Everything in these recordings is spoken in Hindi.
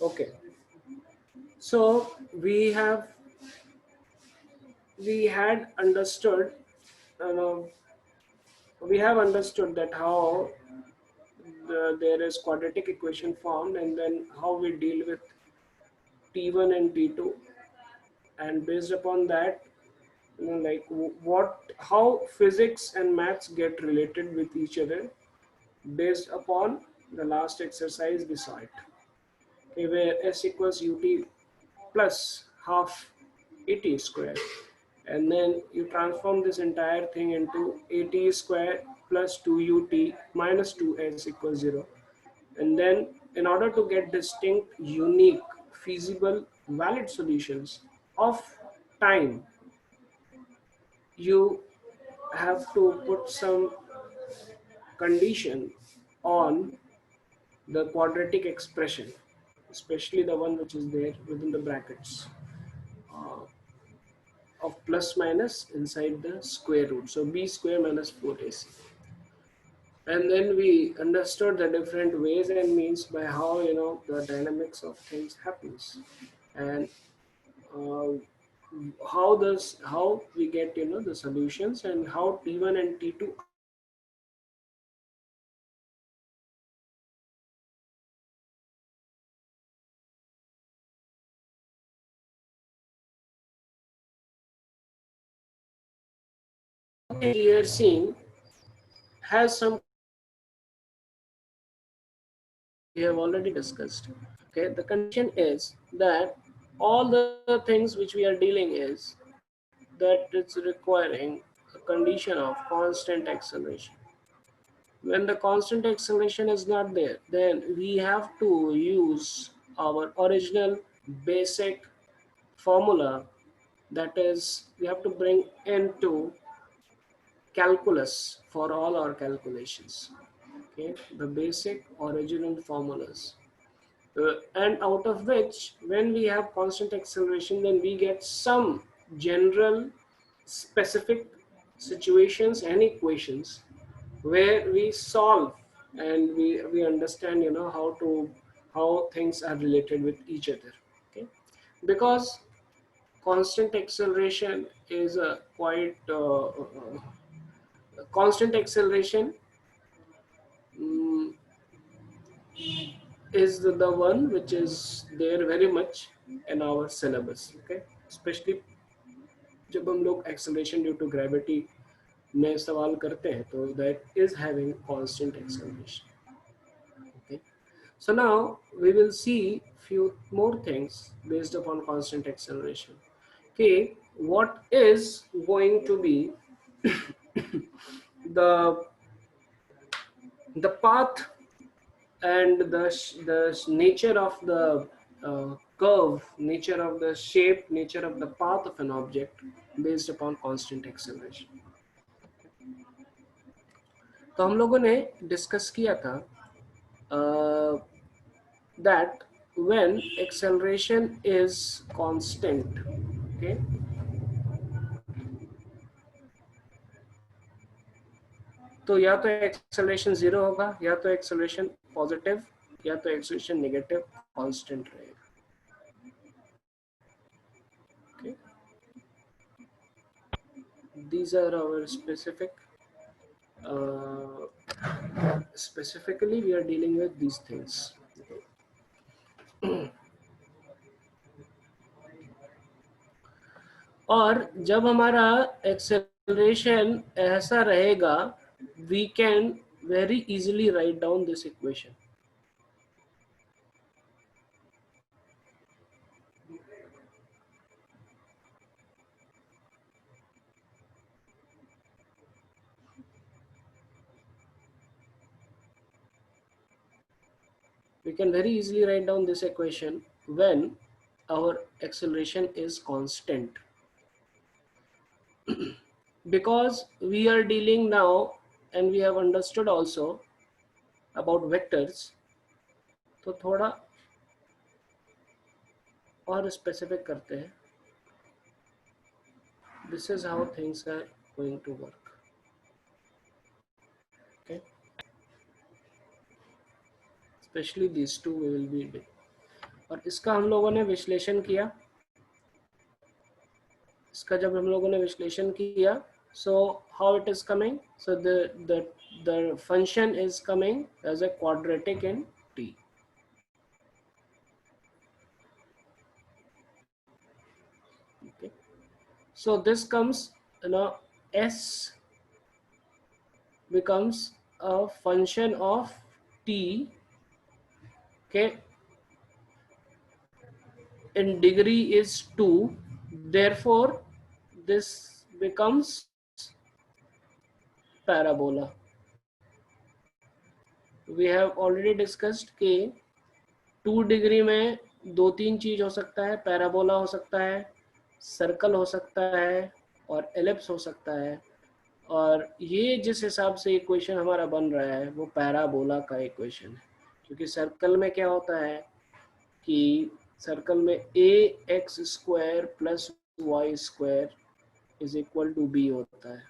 Okay, so we had understood, uh, we have understood that how there is quadratic equation formed, and then how we deal with T1 and T2, and based upon that, like what how physics and maths get related with each other based upon the last exercise we saw it. Okay, where s equals ut plus half at square, and then you transform this entire thing into at square plus 2ut minus 2s equals 0. And then in order to get distinct, unique, feasible, valid solutions of time, you have to put some condition on the quadratic expression, especially the one which is there within the brackets uh, of plus minus inside the square root. So b square minus 4ac. And then we understood the different ways and means by how the dynamics of things happens, and uh, how we get the solutions, and how T1 and T2 are related with each other. We are seeing has some condition which we have already discussed. Okay, the condition is that all the things which we are dealing is that it's requiring a condition of constant acceleration. When the constant acceleration is not there, then we have to use our original basic formula, that is we have to bring into calculus for all our calculations. Okay, the basic original formulas, and out of which, when we have constant acceleration, then we get some general specific situations and equations where we solve, and we understand how things are related with each other. Okay, because constant acceleration is a quite constant acceleration mm, is the one which is there very much in our syllabus. Okay, especially जब हम लोग acceleration due to gravity में सवाल करते हैं, तो that is having constant acceleration. Okay, so now we will see few more things based upon constant acceleration. Okay, what is going to be the path and the nature of the curve, nature of the shape, nature of the path of an object based upon constant acceleration. तो हम लोगों ने डिस्कस किया था that when acceleration is constant, okay, तो या तो एक्सेलरेशन जीरो होगा, या तो एक्सेलरेशन पॉजिटिव, या तो एक्सेलरेशन नेगेटिव कांस्टेंट रहेगा. Okay, these are our specifically we are dealing with these things. और जब हमारा एक्सेलरेशन ऐसा रहेगा, we can very easily write down this equation. We can very easily write down this equation when our acceleration is constant, because we are dealing now and we have understood also about vectors. तो थोड़ा और specific करते हैं. This is how things are going to work. Okay, especially these two we will be और इसका हम लोगों ने विश्लेषण किया, इसका जब हम लोगों ने विश्लेषण किया, so how it is coming, so the function is coming as a quadratic in t. Okay, so this comes, s becomes a function of t, okay, in degree is 2, therefore this becomes parabola. We have already discussed कि 2 डिग्री में 2-3 चीज हो सकता है, पैराबोला हो सकता है, सर्कल हो सकता है और एलिप्स हो सकता है, और ये जिस हिसाब से इक्वेशन हमारा बन रहा है वो पैराबोला का इक्वेशन है, क्योंकि सर्कल में क्या होता है कि सर्कल में A X square plus Y square is equal to B होता है,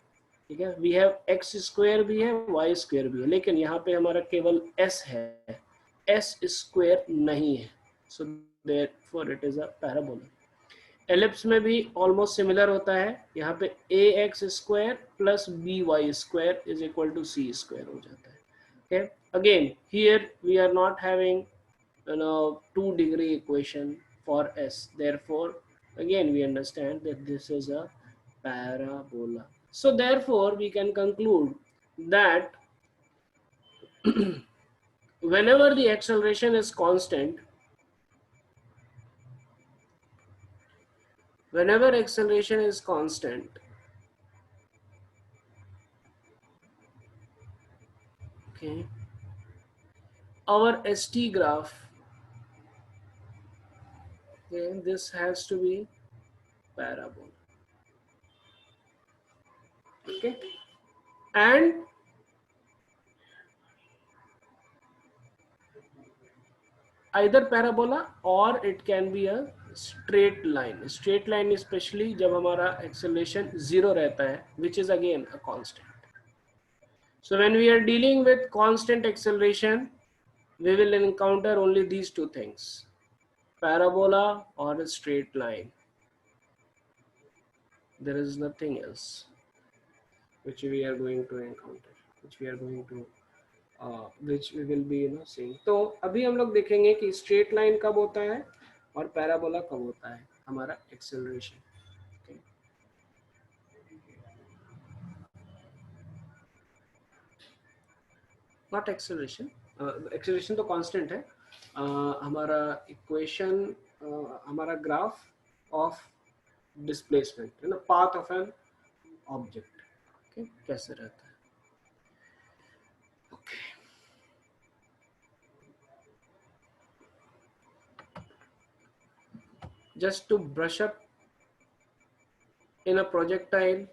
ठीक है। वी हैव एक्स स्क्वायर भी है, वाई स्क्वायर भी है, लेकिन यहाँ पे हमारा केवल एस है, एस स्क्वायर नहीं है, so therefore it is a parabola. Ellipse में भी ऑलमोस्ट सिमिलर होता है, यहाँ पे A X square plus B Y square is equal to C square हो जाता है, okay. Again here we are not having 2-degree equation for s, therefore again we understand that this is a parabola. So therefore we can conclude that whenever the acceleration is constant, whenever acceleration is constant, okay, our st graph, okay, this has to be parabola, okay, and either parabola or it can be a straight line. Straight line especially जब हमारा acceleration 0 रहता है, which is again a constant. So when we are dealing with constant acceleration, we will encounter only these two things, parabola or a straight line. There is nothing else which we are going to encounter, which we are going to which we will be seeing. तो अभी हम लोग देखेंगे कि straight line कब होता है और parabola कब होता है हमारा acceleration, okay? Not acceleration, acceleration तो constant है, हमारा equation, हमारा graph of displacement है ना, path of an object, okay? कैसे रहता है, okay. Just to brush up in a projectile,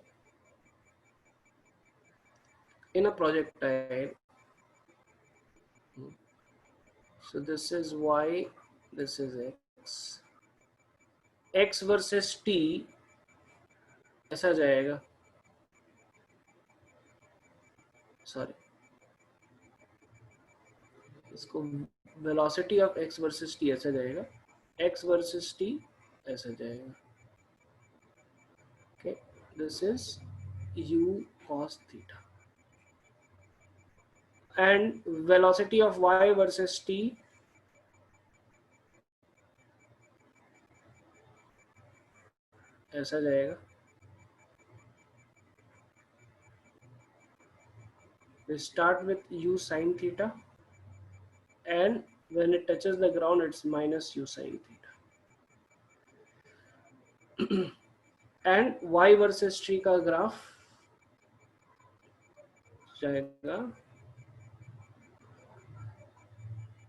so this is y, this is x, x versus t ऐसा जाएगा, सॉरी इसको velocity of x versus t ऐसा जाएगा, x वर्सेस t ऐसा जाएगा, okay, this is u cos theta, and velocity of y versus t ऐसा जाएगा, we start with u sin theta and when it touches the ground it's minus u sin theta and y versus t का ग्राफ जाएगा,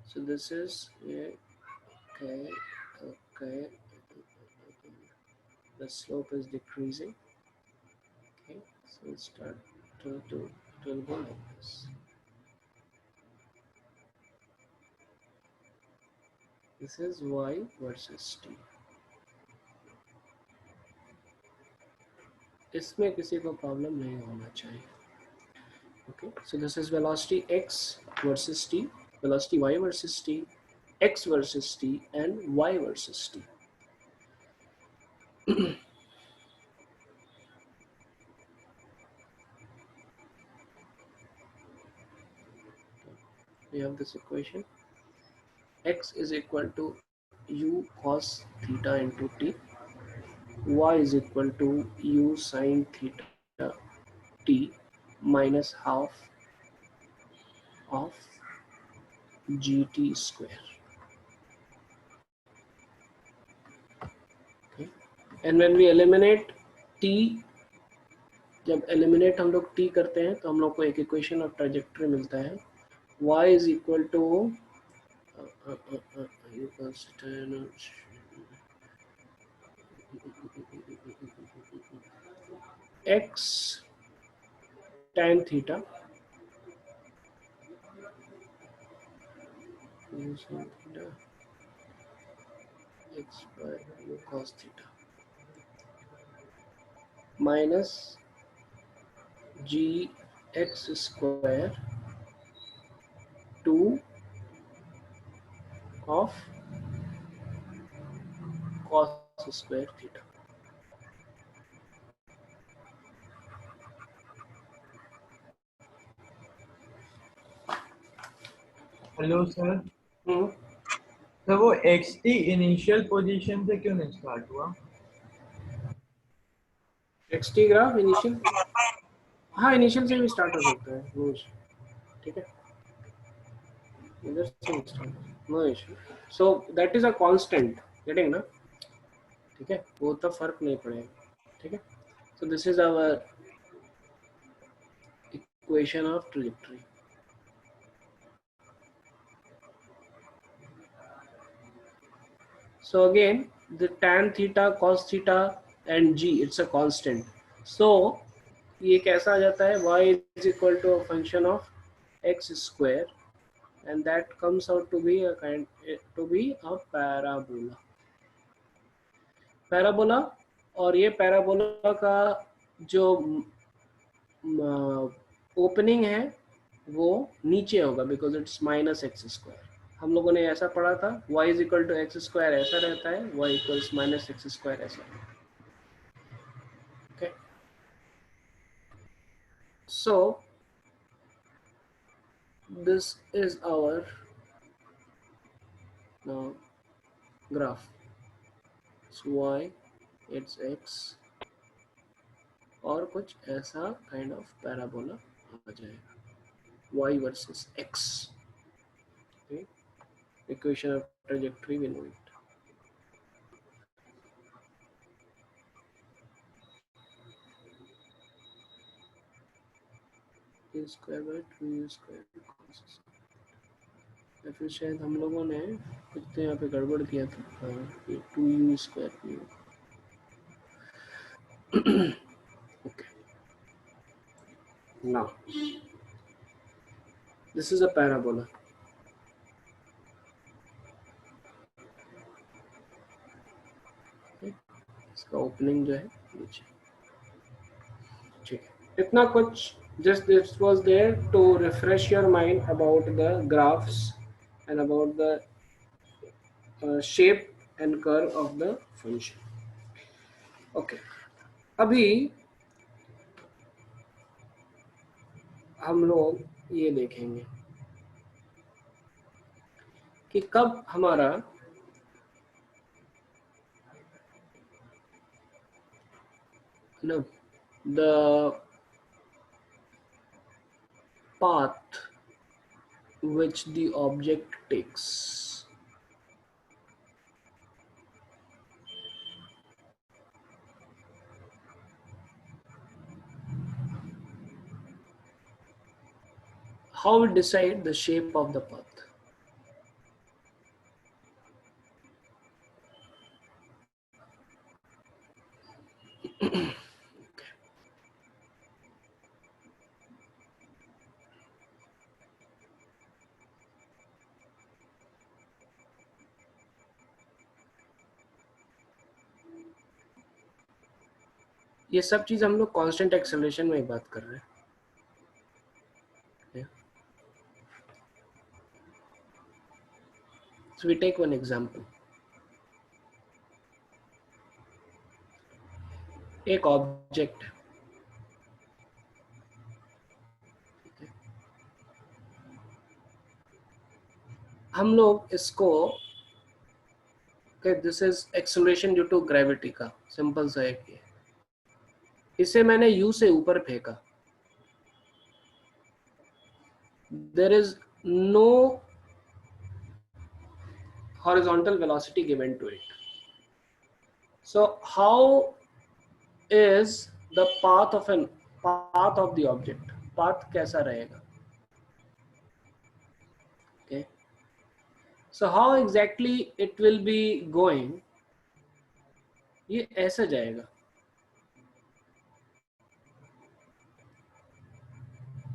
so this is okay, okay, the slope is decreasing, okay, so it start to go like this, this is y versus t, इसमें किसी को प्रॉब्लम नहीं होना चाहिए, okay. So this is velocity x versus t, velocity y versus t, x versus t and y versus t. We have this equation: x is equal to u cos theta into t, y is equal to u sin theta t minus half of gt square. Okay. And when we eliminate t, जब एलिमिनेट हम लोग t करते हैं तो हम लोग को एक इक्वेशन ऑफ ट्राजेक्टरी मिलता है, y is equal to you consider x tan theta u sin theta x by u cos theta minus g x square 2 of cos square theta. Hello sir. Hmm, sir वो XT इनिशियल पोजीशन से क्यों नहीं स्टार्ट हुआ? xt ग्राफ इनिशियल, हाँ इनिशियल से भी स्टार्ट हो सकता है, नो इशू, ठीक है, इधर से भी start, no issue. So that is a constant, getting ना, ठीक है, वो तो फर्क नहीं पड़ेगा, ठीक है. So this is our equation of trajectory. So again, the tan theta, cos theta and g, it's a constant. So ये कैसा आ जाता है, y is equal to a function of x square, and that comes out to be a parabola. Parabola, और ये parabola का जो ओपनिंग है वो नीचे होगा because it's minus X square. हम लोगों ने ऐसा पढ़ा था, y is equal to X square ऐसा रहता है, y equals minus X square ऐसा. Okay, so this is our graph. y इट्स x और कुछ ऐसा काइंड ऑफ पैराबोला आ जाएगा, y versus x. Equation of trajectory we know it. a square by 2u square cos square. या फिर शायद हम लोगों ने कुछ तो यहाँ पे गड़बड़ किया था, हाँ, ये 2u square. Okay, now this is a parabola. Okay, इसका ओपनिंग जो है नीचे, ठीक है, इतना कुछ. just this was there to refresh your mind about the graphs and about the shape and curve of the function. Okay, अभी हम लोग ये देखेंगे कि कब हमारा no the path which the object takes, how we decide the shape of the path. ये सब चीज हम लोग कांस्टेंट एक्सेलरेशन में ही बात कर रहे हैं. So we take one example. एक ऑब्जेक्ट है, हम लोग इसको this is acceleration due to gravity का सिंपल सा एक है, इसे मैंने u से ऊपर फेंका, there is no horizontal velocity given to it. So how is the path of the object? Path कैसा रहेगा? Okay. So how exactly it will be going? ये ऐसा जाएगा.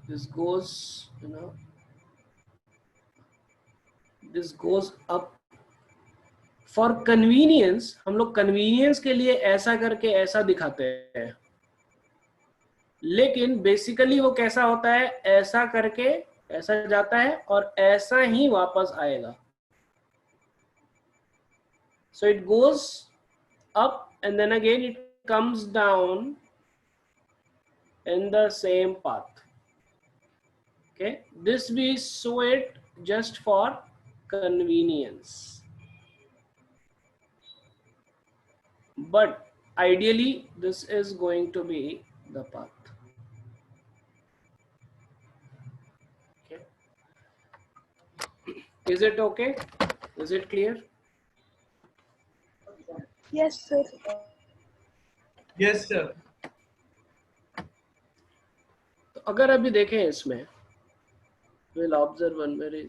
This goes, this goes up. For convenience, हम लोग convenience के लिए ऐसा करके ऐसा दिखाते हैं, लेकिन बेसिकली वो कैसा होता है, ऐसा करके ऐसा जाता है और ऐसा ही वापस आएगा. So it goes up and then again it comes down in the same path. Okay, this we show it just for convenience, but ideally this is going to be the path. Okay, is it okay? Is it clear? Yes, sir. Yes, sir. तो अगर अभी देखें इसमें, we'll observe one very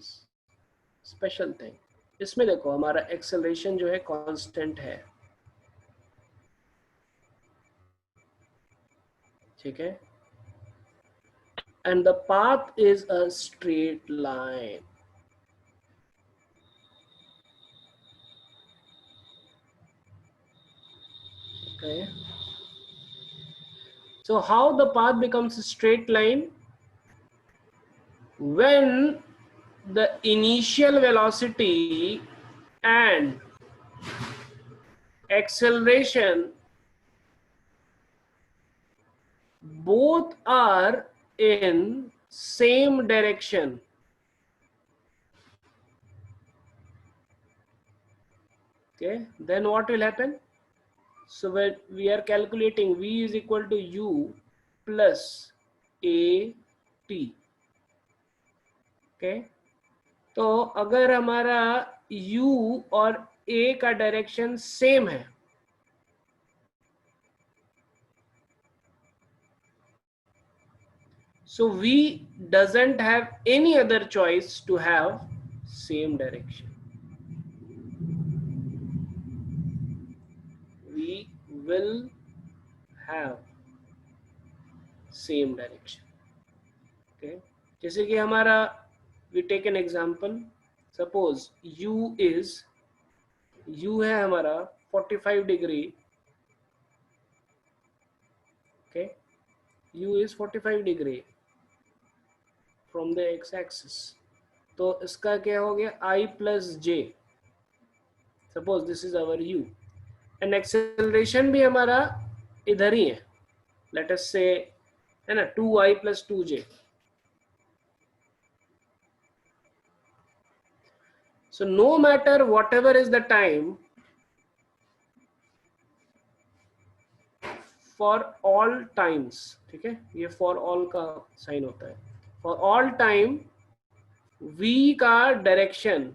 special thing. इसमें देखो हमारा एक्सेलरेशन जो है कांस्टेंट है, ठीक है, and the path is a straight line. Okay, so how the path becomes a straight line? When the initial velocity and acceleration both are in same direction. Okay, then what will happen? So when we are calculating v is equal to u plus a t. Okay, तो अगर हमारा u और a का डायरेक्शन सेम है, so v doesn't have any other choice to have same direction. We will have same direction. Okay, जैसे कि हमारा we take an example, suppose u है हमारा 45 degree. Okay, u is 45 degree from the x-axis. तो इसका क्या हो गया, I plus j. Suppose this is our u and acceleration भी हमारा इधर ही है, let us say है ना 2i plus 2j. So no matter whatever is the time, for all times, ठीक है, ये for all का साइन होता है, for all time v का डायरेक्शन,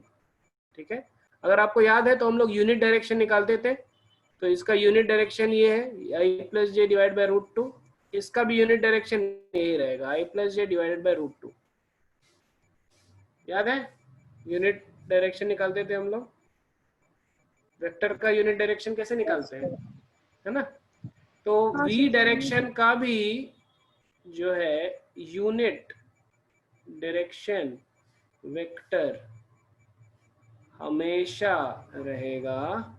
ठीक है, अगर आपको याद है तो हम लोग यूनिट डायरेक्शन निकालते थे, तो इसका यूनिट डायरेक्शन ये है i plus j divide by root two, इसका भी यूनिट डायरेक्शन यही रहेगा i plus j divided by root two. याद है यूनिट डायरेक्शन निकालते थे हम लोग, वेक्टर का यूनिट डायरेक्शन कैसे निकालते हैं, है ना, तो v डायरेक्शन का भी जो है यूनिट डायरेक्शन वेक्टर हमेशा रहेगा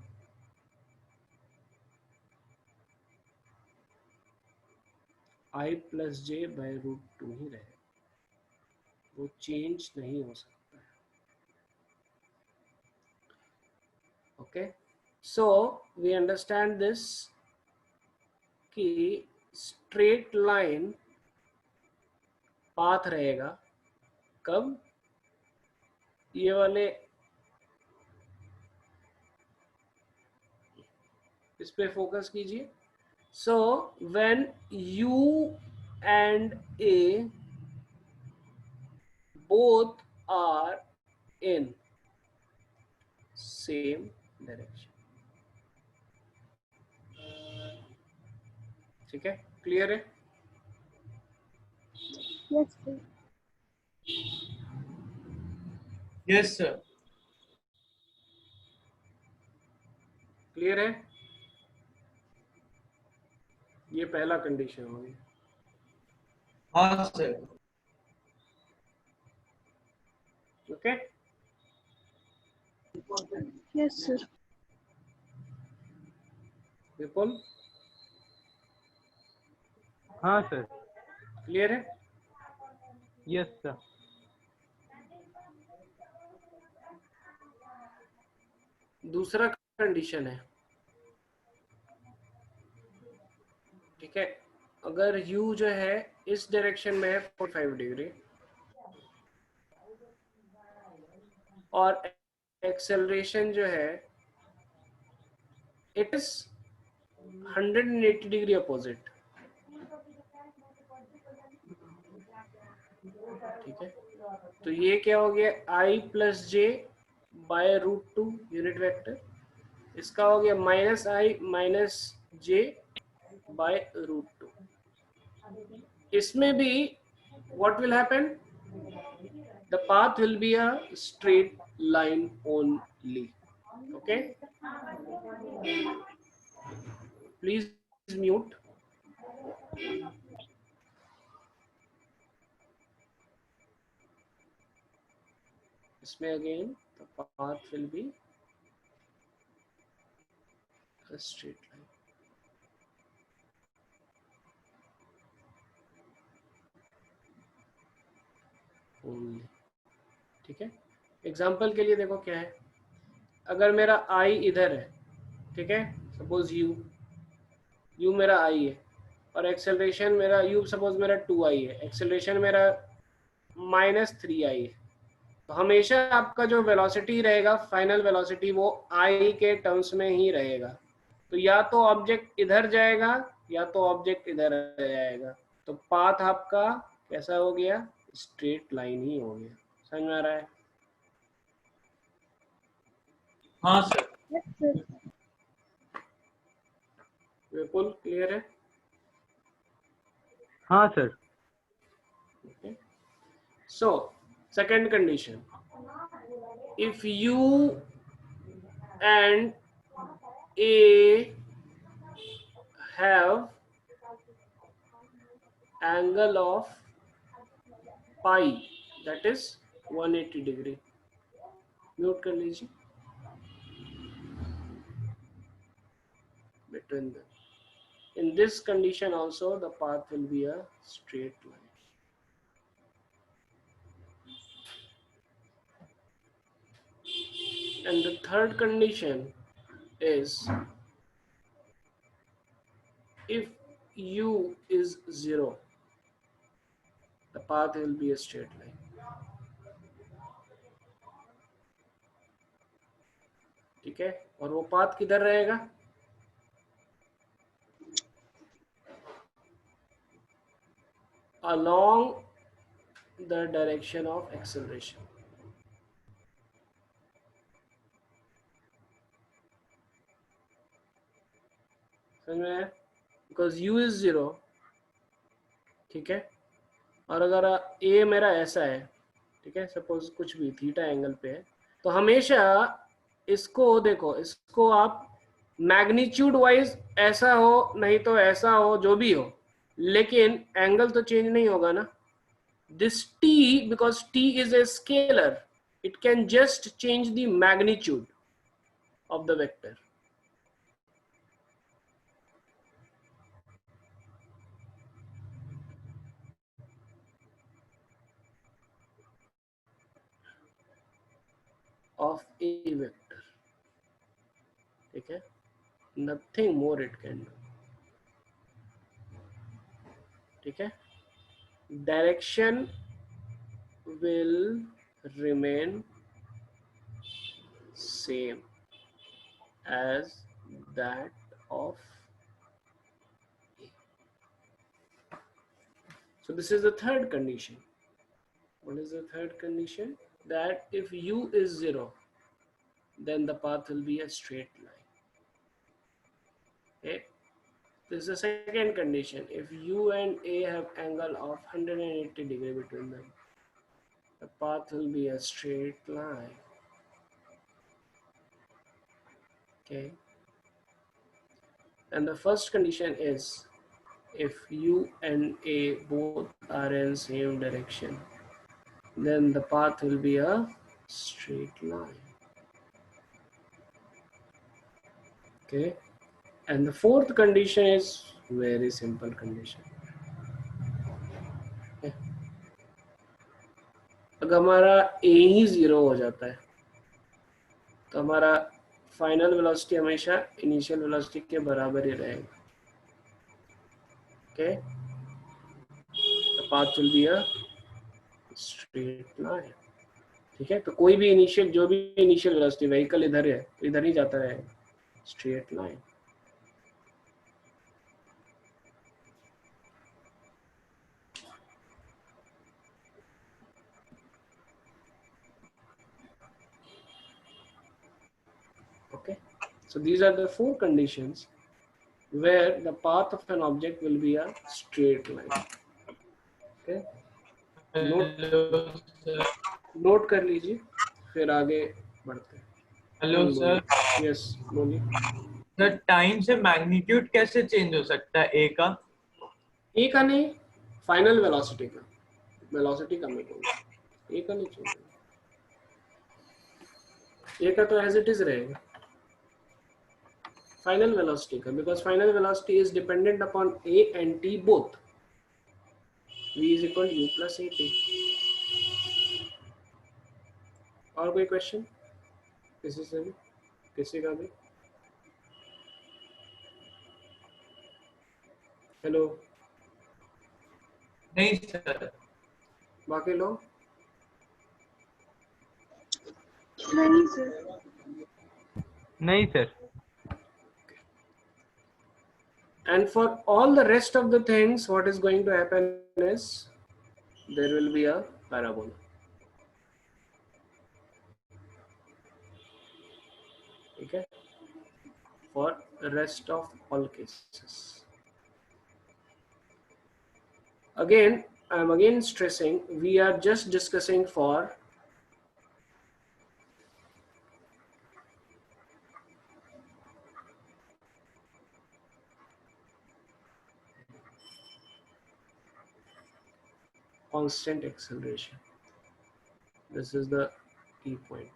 i plus j by root two ही रहेगा, वो चेंज नहीं हो सकता है. Okay, so we understand this कि straight line path रहेगा कब, ये वाले इस पे फोकस कीजिए. So when U and A both are in same direction. ठीक है, क्लियर है? Yes, sir. Yes, sir. Clear है? ये पहला कंडीशन हो गया. हाँ सर. Okay, Yes, sir. विपुल हाँ सर. क्लियर है? Yes sir. दूसरा कंडीशन है, ठीक है, अगर U जो है इस डायरेक्शन में है 45 डिग्री और एक्सेलरेशन जो है इट इज 180 डिग्री अपोजिट. ठीक है, तो ये क्या हो गया, I plus j by root 2 unit vector. इसका हो गया minus i minus j by root 2. इसमें भी what will happen, the path will be a straight line only. Okay, please mute. इसमें again the path will be a straight line. Only. ठीक है, एग्जाम्पल के लिए देखो क्या है, अगर मेरा I इधर है, ठीक है, सपोज U मेरा I है और एक्सेलरेशन मेरा U सपोज मेरा 2I है, एक्सेलरेशन मेरा -3I है, तो हमेशा आपका जो वेलोसिटी रहेगा, फाइनल वेलोसिटी, वो I के टर्म्स में ही रहेगा. तो या तो ऑब्जेक्ट इधर जाएगा या तो ऑब्जेक्ट इधर जाएगा, तो पाथ आपका कैसा हो गया, स्ट्रेट लाइन ही हो गया. समझ में आ रहा है? हाँ सर. Yes, sir. विपुल क्लियर है? हाँ sir. Okay. So second condition, if U and A have angle of pi, that is 180 degree. Mute कर लीजिए. Between them, in this condition also the path will be a straight line. And the third condition is if U is 0, the path will be a straight line. ठीक है, और वो पाथ किधर रहेगा, along the direction of acceleration. समझ में आया? Because U is 0, ठीक है, और अगर A मेरा ऐसा है, ठीक है, सपोज कुछ भी थीटा एंगल पे है, तो हमेशा इसको देखो, इसको आप मैग्नीट्यूड वाइज ऐसा हो नहीं तो ऐसा हो, जो भी हो, लेकिन एंगल तो चेंज नहीं होगा ना. This T, because T is a scalar, it can just change the magnitude of the vector. Of a vector. ठीक है, nothing more it can do. ठीक है, direction will remain same as that of A. So this is the third condition. What is the third condition? That if u is 0, then the path will be a straight line. Okay. This is the second condition. If u and A have angle of 180 degree between them, the path will be a straight line. Okay. And the first condition is if u and A both are in same direction, then the path will be a straight line. Okay. And the fourth condition is very simple condition. Okay. अगर हमारा A ही 0 हो जाता है तो हमारा फाइनल वेलोसिटी हमेशा इनिशियल वेलोसिटी के बराबर ही रहेगा. Okay. The path will be a straight line. ठीक है, तो कोई भी इनिशियल जो भी इनिशियल वेलोसिटी व्हीकल इधर है तो इधर ही जाता है, straight line. Okay, so these are the four conditions where the path of an object will be a straight line. Okay, hello sir. Note कर लीजिए, फिर आगे बढ़ते हैं. Hello sir. यस, बोलिए. सर टाइम से मैग्नीट्यूड कैसे चेंज हो सकता है ए का? ए का नहीं, फाइनल वेलोसिटी का. वेलोसिटी का मैं बोलूँ, ए का नहीं चाहिए. ए का तो एज इट इज रहेगा. फाइनल वेलोसिटी का, because final velocity is dependent upon A and T both. v is equal to u plus at. और कोई क्वेश्चन किसी से भी, किसी का भी? हेलो, नहीं सर. बाकी लोग? नहीं सर. नहीं sir. And for all the rest of the things, what is going to happen is there will be a parabola. Okay, for the rest of all cases. Again, I am again stressing, we are just discussing for constant acceleration. This is the key point,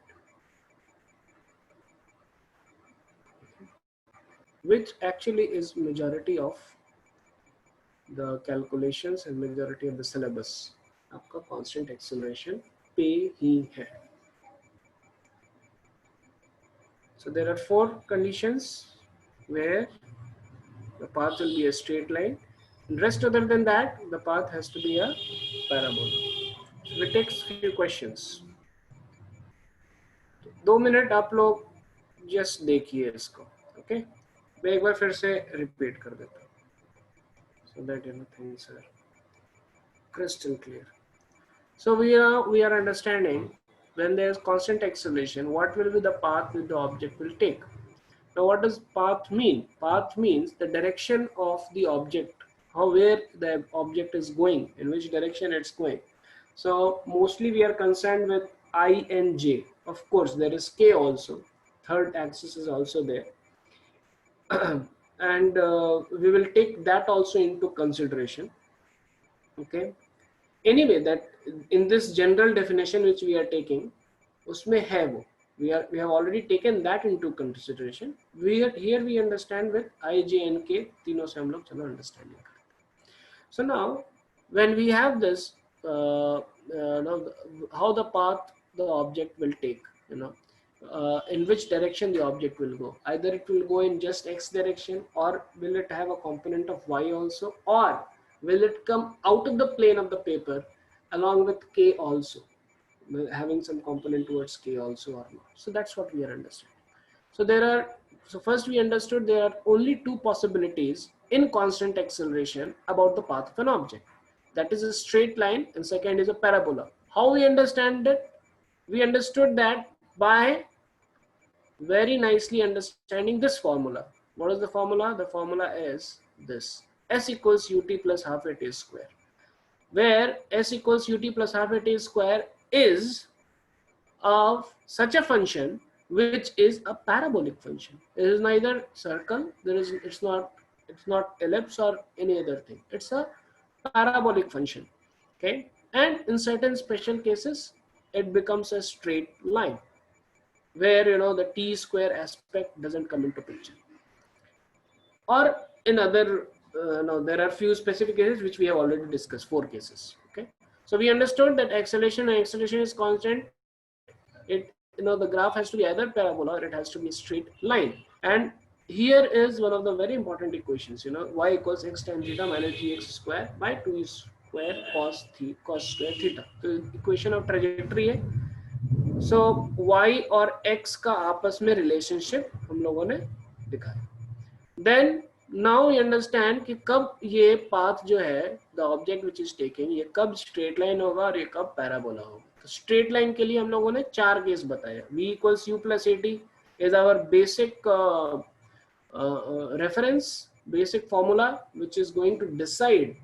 which actually is majority of the calculations and majority of the syllabus. आपका constant acceleration पे ही है. So there are four conditions where the path will be a straight line. And rest other than that, the path has to be a parabola. So we take few questions. 2 minute आप लोग just देखिए इसको. Okay, मैं एक बार फिर से रिपीट कर देता हूँ so that things are crystal clear. So we are understanding when there is constant acceleration, what will be the path that the object will take. Now what does path mean? Path means the direction of the object, where the object is going, in which direction it's going. So mostly we are concerned with I and J. Of course there is K also, third axis is also there. And we will take that also into consideration. Okay, anyway, that in this general definition which we are taking, उसमें है वो, we have already taken that into consideration. Here we understand with I, J and K, तीनों से हम लोग चलो understanding करते हैं. So now when we have this, now how the path the object will take, in which direction the object will go. Either it will go in just x direction, or will it have a component of y also, or will it come out of the plane of the paper along with k also, having some component towards k also or not. So that's what we are understanding. So first we understood there are only two possibilities in constant acceleration about the path of an object. That is a straight line, and second is a parabola. How we understand it? We understood that by very nicely understanding this formula. What is the formula? The formula is this: s equals ut plus half at a square, where s equals ut plus half at a square is of such a function which is a parabolic function. It is neither circle, it's not ellipse or any other thing. It's a parabolic function. Okay, and in certain special cases it becomes a straight line, where the t square aspect doesn't come into picture. Or in other no, there are few specific cases which we have already discussed, 4 cases. Okay, so we understood that acceleration is constant. The graph has to be either parabola or it has to be a straight line. And here is one of the very important equations, y equals x tan theta minus gx square by 2 square cos square theta. तो equation of trajectory है. So y और x का आपस में रिलेशनशिप हम लोगों ने दिखाया. Then now we understand कि कब ये पाथ जो है the object which is taking, ये कब straight line होगा और ये कब parabola होगा. तो straight line के लिए हम लोगों ने 4 केस बताया. v equals u plus at is our basic reference, basic formula which is going to decide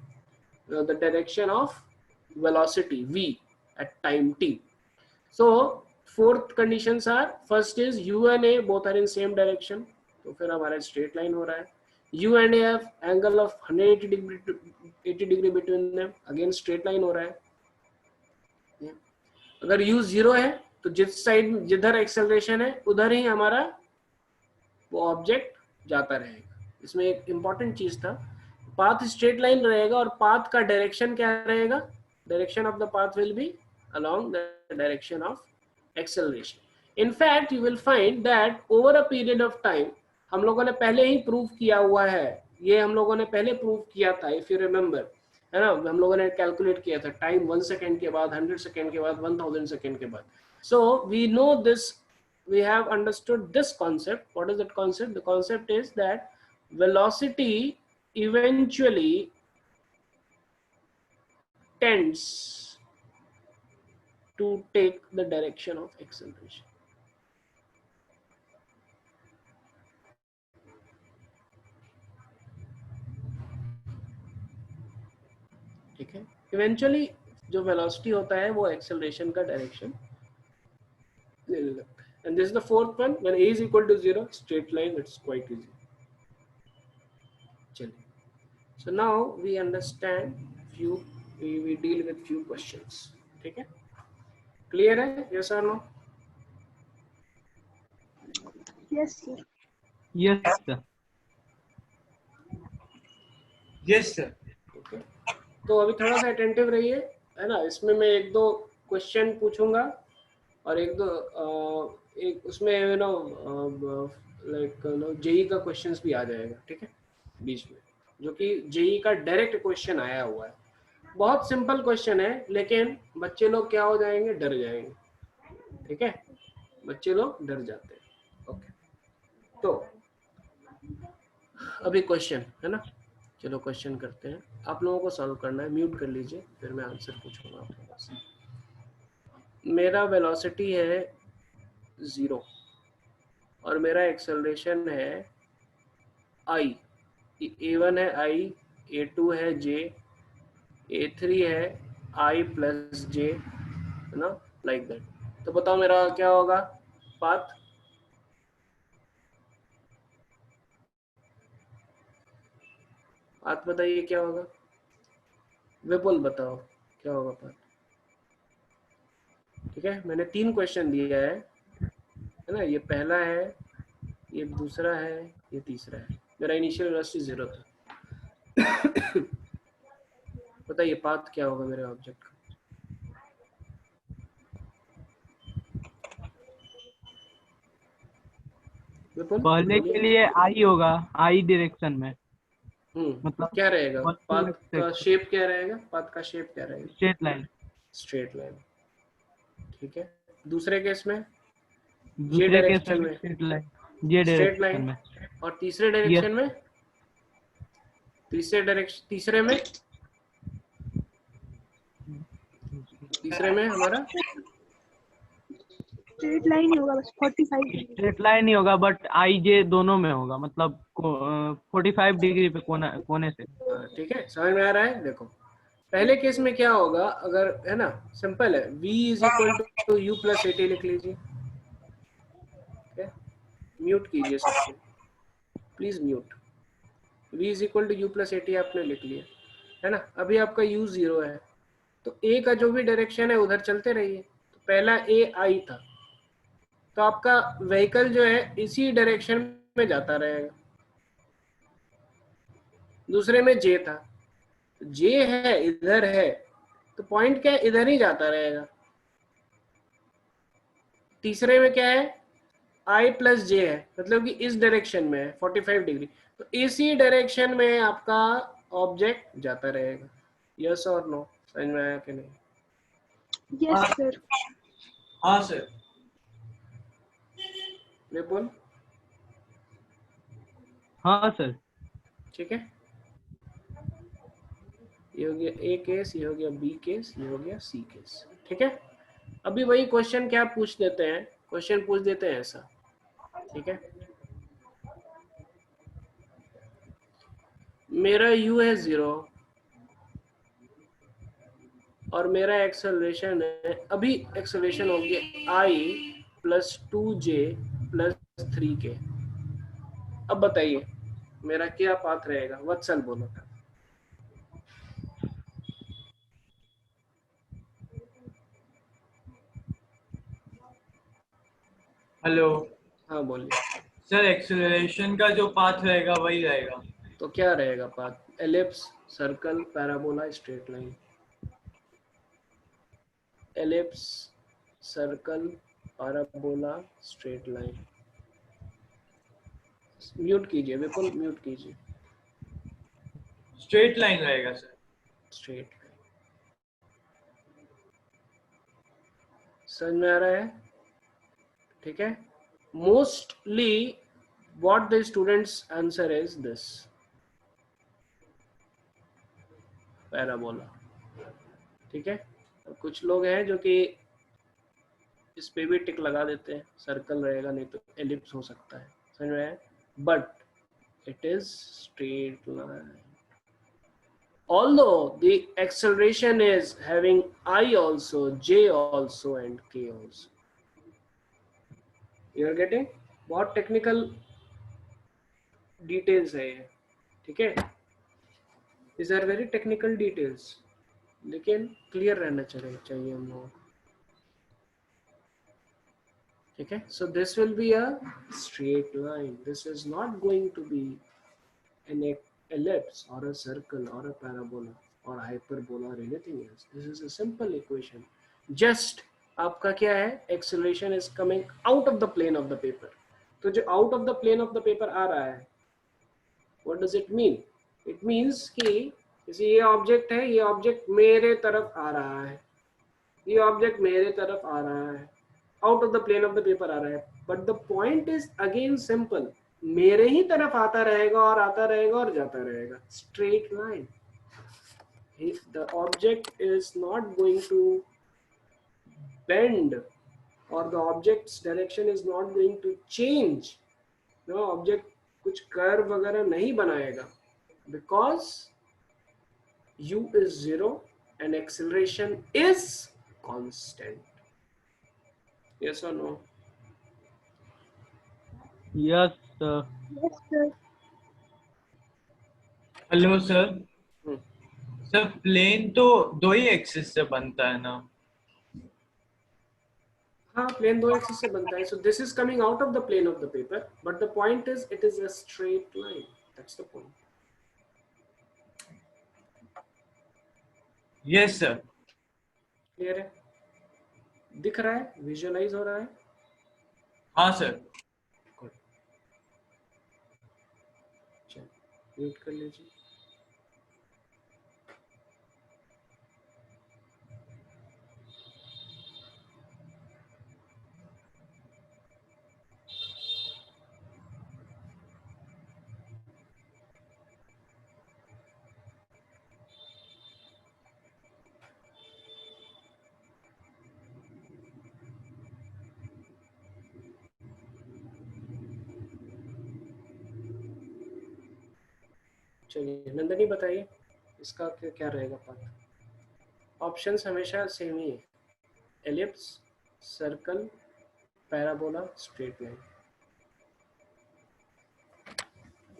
the direction of velocity v at time t. So 4th conditions are, first is u and a both are in same direction, तो फिर हमारा straight line हो रहा है. u and a have angle of 180 degree between them, again straight line हो रहा है. अगर u 0 है तो जिस साइड जिधर एक्सेलरेशन है उधर ही हमारा वो ऑब्जेक्ट जाता रहेगा. इसमें एक इंपॉर्टेंट चीज था, पाथ स्ट्रेट लाइन रहेगा और पाथ का डायरेक्शन क्या रहेगा? Direction of the path will B along the direction of acceleration. In fact, you will find that over a period of time, हम लोगों ने पहले ही प्रूव किया हुआ है, ये हम लोगों ने पहले प्रूव किया था, इफ यू रिमेम्बर, है ना. हम लोगों ने कैलकुलेट किया था टाइम 1 सेकेंड के बाद, 100 सेकेंड के बाद, 1000 सेकेंड के बाद. So we know this, we have understood this concept. What is that concept? The concept is that velocity eventually tends to take the direction of acceleration. ठीक है, इवेंचुअली जो वेलोसिटी होता है वो एक्सेलरेशन का डायरेक्शन लेने लगता है. And this is the fourth one, when a is equal to 0, straight line, it's quite easy. चलिए, so now we understand few, we deal with few questions. ठीक है, क्लियर है? yes or no? Yes, sir. Yes, sir. Yes, sir. Okay. तो अभी थोड़ा सा अटेंटिव रहिए, है ना. इसमें मैं 1-2 क्वेश्चन पूछूंगा और एक उसमें लाइक जेई का क्वेश्चंस भी आ जाएगा. ठीक है, बीच में, जो कि जेई का डायरेक्ट क्वेश्चन आया हुआ है. बहुत सिंपल क्वेश्चन है, लेकिन बच्चे लोग क्या हो जाएंगे? डर जाएंगे. ठीक है, बच्चे लोग डर जाते हैं. ओके, तो अभी क्वेश्चन है ना, चलो क्वेश्चन करते हैं. आप लोगों को सॉल्व करना है. म्यूट कर लीजिए, फिर मैं आंसर पूछूंगा आपके पास. मेरा वेलोसिटी है 0 और मेरा एक्सेलरेशन है i. a1 है i, a2 है j, a3 है i प्लस j, है ना, लाइक दैट. तो बताओ मेरा क्या होगा पाथ? पाथ बताइए क्या होगा? विपुल बताओ क्या होगा पाथ? ठीक है, मैंने 3 क्वेश्चन दिया है ना. ये पहला है, ये दूसरा है, ये तीसरा है. मेरा इनिशियल वेलोसिटी 0 था. बताइए पाथ क्या होगा मेरे ऑब्जेक्ट का? विपुल पहले के बोलिए। लिए आई होगा, आई डायरेक्शन में, मतलब क्या रहेगा वन टू पाथ एक्स का एक्स शेप, क्या रहेगा पाथ का शेप, क्या रहेगा? Straight line. Straight line. ठीक है, दूसरे केस में ये दूसरे केस में डायरेक्शन भी में स्ट्रेट लाइन, ये स्ट्रेट डायरेक्शन लाइन, में। और तीसरे यस। डायरेक्शन में, तीसरे में, तीसरे में हमारा स्ट्रेट लाइन ही होगा बस 45 डिग्री। स्ट्रेट लाइन ही होगा, बट आई जे दोनों में होगा, मतलब 45 डिग्री पे कोने से। ठीक है, समझ में आ रहा है? देखो पहले केस में क्या होगा, अगर है ना, सिंपल है, v is equal to u plus a t लिख लीजिए। ठीक है, म्यूट कीजिए सबको please, mute. v is equal to u plus a t आपने लिख लिया, है ना। अभी आपका u 0 है, तो a का जो भी डायरेक्शन है उधर चलते रहिए। तो पहला a आई था, तो आपका व्हीकल जो है इसी डायरेक्शन में जाता रहेगा। दूसरे में j था, j है इधर है, तो पॉइंट क्या है, इधर ही जाता रहेगा। तीसरे में क्या है, i प्लस जे है, मतलब कि इस डायरेक्शन में है 45 डिग्री, तो इसी डायरेक्शन में आपका ऑब्जेक्ट जाता रहेगा। यस और नो, समझ में आया कि नहीं? Yes sir. हाँ सर। विपुल हाँ सर। ठीक है, ये हो गया ए केस, ये हो गया बी केस, ये हो गया सी केस। ठीक है, अभी वही क्वेश्चन क्या पूछ देते हैं, क्वेश्चन पूछ देते हैं ऐसा। ठीक है, मेरा u है 0 और मेरा एक्सेलरेशन है, अभी एक्सेलरेशन हो गया i plus 2j plus 3k। अब बताइए मेरा क्या पाथ रहेगा? वत्सल बोलो। हेलो हाँ बोलिए। सर, एक्सेलरेशन का जो पाथ रहेगा वही रहेगा। तो क्या रहेगा path? Ellipse, circle, parabola, straight line. Ellipse, circle, parabola, straight line. Mute कीजिए विपुल, म्यूट कीजिए। स्ट्रेट लाइन रहेगा सर। स्ट्रेट लाइन, समझ में आ रहा है? ठीक है, mostly what the students answer is this, parabola. ठीक है, और कुछ लोग हैं जो कि इस पे भी टिक लगा देते हैं, सर्कल रहेगा नहीं तो एलिप्स हो सकता है, समझ में आया? But it is straight line, although the acceleration is having I also, J also and K also. You are getting? बहुत टेक्निकल डिटेल्स है ये। ठीक है, these are very technical details, लेकिन क्लियर रहना चाहिए हम लोगों को। ठीक है, so this will be a straight line, this is not going to be an ellipse or a circle or a parabola or hyperbola or anything else. This is a simple equation. Just आपका क्या है, acceleration is coming out of the plane of the paper. तो जो out of the plane of the paper आ रहा है, what does it mean? It means कि जैसे ये ऑब्जेक्ट है, ये ऑब्जेक्ट मेरे तरफ आ रहा है, ये ऑब्जेक्ट मेरे तरफ आ रहा है, out of the plane of the paper आ रहा है, but the point is again simple, मेरे ही तरफ आता रहेगा और आता रहेगा और जाता रहेगा, straight line. The object is not going to bend और the object's direction is not going to change. No, object कुछ कर्व वगैरह नहीं बनाएगा, बिकॉज u is 0 and acceleration is constant. Yes or no? Yes sir. Yes sir. Hello sir. Hmm. Sir, plane तो दो ही एक्सिस से बनता है ना? हाँ, प्लेन दो एक्सिस से बनता है, so this is coming out of the plane of the paper, but the point is it is a straight line. That's the point. Yes sir. Clear है? दिख रहा है, विजुअलाइज हो रहा है? हाँ सर। Good. म्यूट कर लीजिए। चलिए नंदनी बताइए इसका क्या क्या रहेगा पाथ। ऑप्शंस हमेशा सेम ही है, ellipse, circle, parabola, straight line.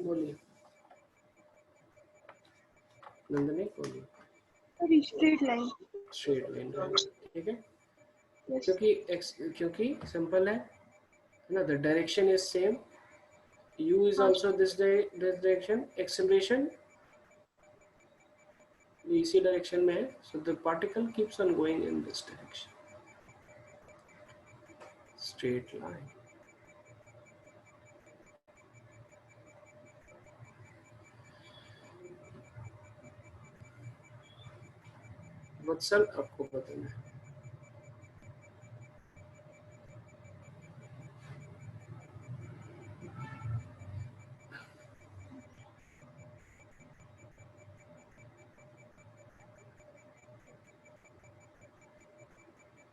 बोलिए नंदनी, बोलिए। Sir straight line. Straight line, ठीक है। यस। क्योंकि सिंपल है ना, the direction is same, u is हाँ also this direction, acceleration इसी डायरेक्शन में है, so the particle keeps on going in this direction, straight line। वत्सल आपको बताना है।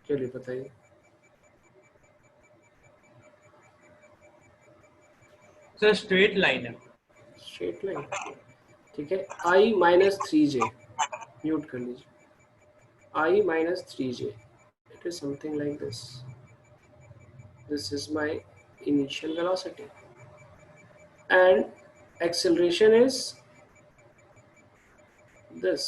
चलिए बताइए। सर स्ट्रेट लाइन है। स्ट्रेट लाइन, ठीक है। I minus 3j, म्यूट कर लीजिए। I minus 3j, it is something like this, this is my initial velocity and acceleration is this,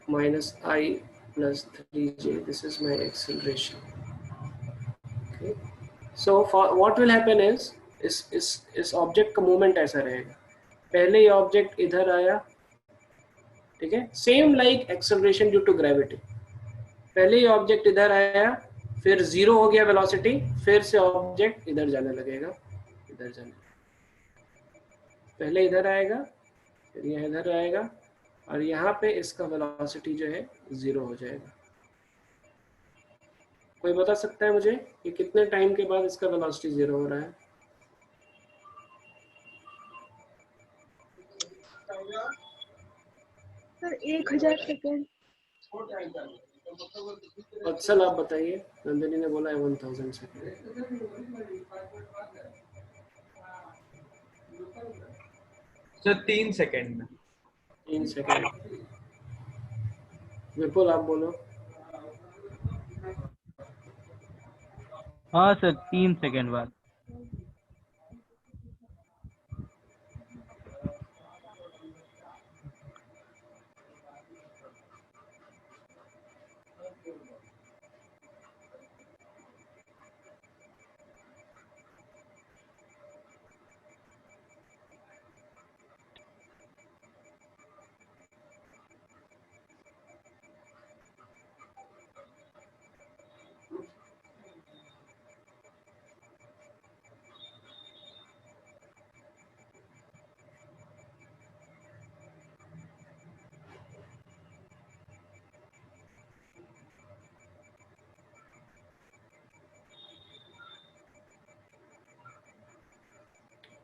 minus I plus 3j, this is my acceleration, okay। So for what will happen is इस ऑब्जेक्ट का मूवमेंट ऐसा रहेगा, पहले ये ऑब्जेक्ट इधर आया, ठीक है, same like acceleration due to gravity. पहले ये ऑब्जेक्ट इधर आया, फिर जीरो हो गया वेलोसिटी, फिर से ऑब्जेक्ट इधर जाने लगेगा, इधर जाने, पहले इधर आएगा, फिर यह इधर आएगा, और यहाँ पे इसका वेलोसिटी जो है जीरो हो जाएगा। कोई बता सकता है मुझे कि कितने टाइम के बाद इसका वेलोसिटी जीरो हो रहा है? Sir 1000 second. अक्सर आप बताइए, नंदिनी ने बोला है 1000 सेकेंड। सर 3 सेकंड में। 3 सेकेंड। विपुल आप बोलो। हाँ सर 3 सेकंड बाद।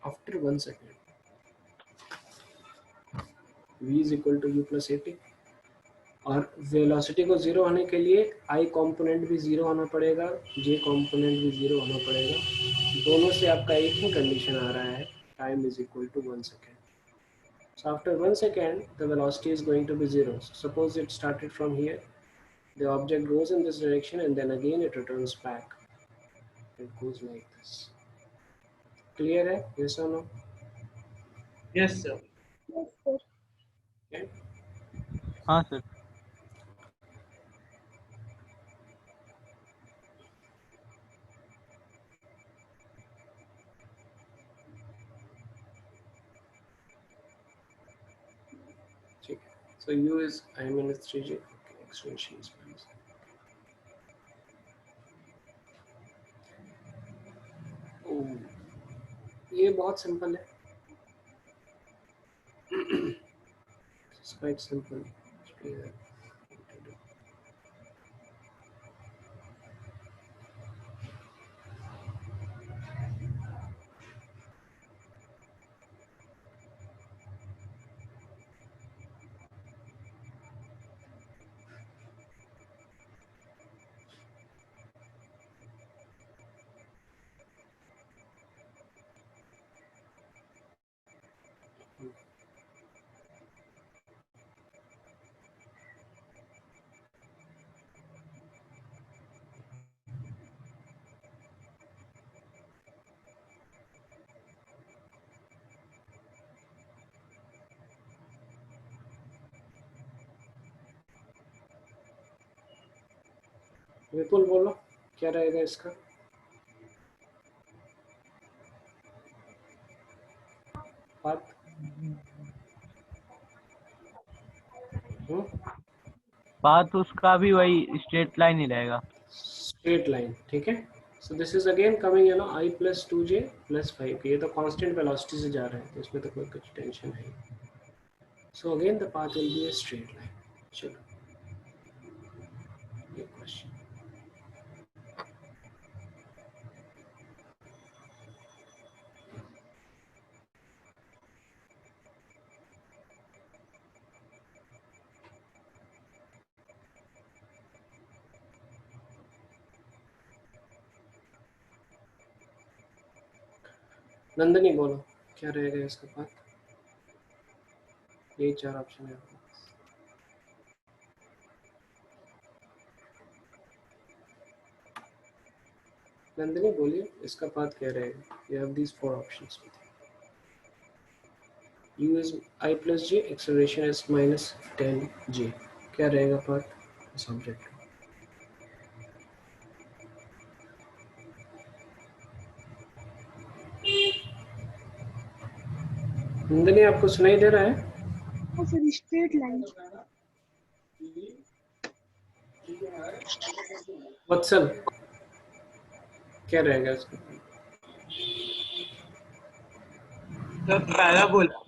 After 1 second v is equal to u plus at, और वेलोसिटी को जीरो होने के लिए i कंपोनेंट भी जीरो होना पड़ेगा, j कंपोनेंट भी जीरो होना पड़ेगा। दोनों से आपका एक ही कंडीशन आ रहा है, time is equal to 1 second. So after 1 second, the velocity is going to be zero. So suppose it started from here, the object goes in this direction and then again it returns back. It goes like this. Clear है? Yes or no? Yes sir. Yes sir. Okay. हाँ सर। ठीक है. So u is I minus 3j. Okay, extension is minus. Oh. ये बहुत सिंपल है, इट्स क्वाइट सिंपल। विपुल बोलो क्या रहेगा इसका? बात बात उसका भी वही स्ट्रेट लाइन ही रहेगा। स्ट्रेट लाइन, ठीक है। So this is again coming I plus 2j plus 5, ये तो कांस्टेंट वेलोसिटी से जा रहे हैं तो इसमें तो कोई कुछ टेंशन है। So again the path will B a straight line. चलो ये क्वेश्चन, नंदनी बोलो क्या रहेगा इसका पाथ? ये 4 ऑप्शन है। नंदनी बोलिए इसका पाथ क्या रहेगा? You have these 4 options. u is I plus j, acceleration is minus 10j, क्या रहेगा पाथ इस ऑब्जेक्ट? नंदनी आपको सुनाई दे रहा है? हाँ सर, स्ट्रेट लाइन। वत्सल क्या रहेगा इसका? Sir parabola.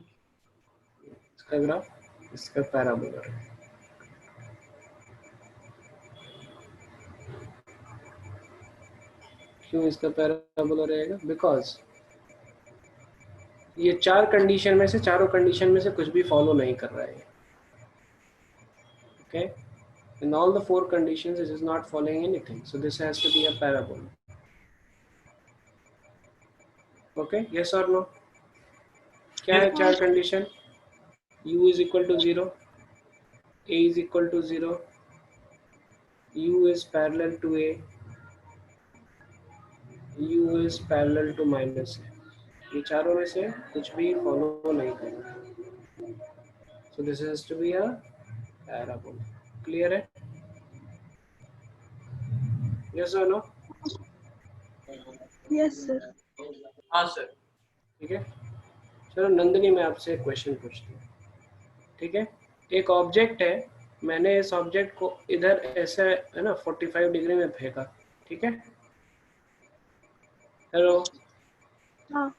इसका ग्राफ, इसका पैराबोला रहेगा। क्यों इसका पैराबोला रहेगा? बिकॉज ये 4 कंडीशन में से, चारों कंडीशन में से कुछ भी फॉलो नहीं कर रहा है। Okay, in all the 4 conditions it is not following anything, so this has to be a parabola. Okay, yes or no? क्या है 4 condition? u is equal to 0, a is equal to 0, u is parallel to a, u is parallel to minus a. ये चारों में से कुछ भी फॉलो नहीं करना, so this has to be a parabola. Clear है? Yes or no? Yes sir. हाँ सर। ठीक है, चलो नंदिनी मैं आपसे एक क्वेश्चन पूछती हूँ। ठीक है, एक ऑब्जेक्ट है, मैंने इस ऑब्जेक्ट को इधर ऐसे है ना 45 डिग्री में फेंका, ठीक है? हेलो, हाँ।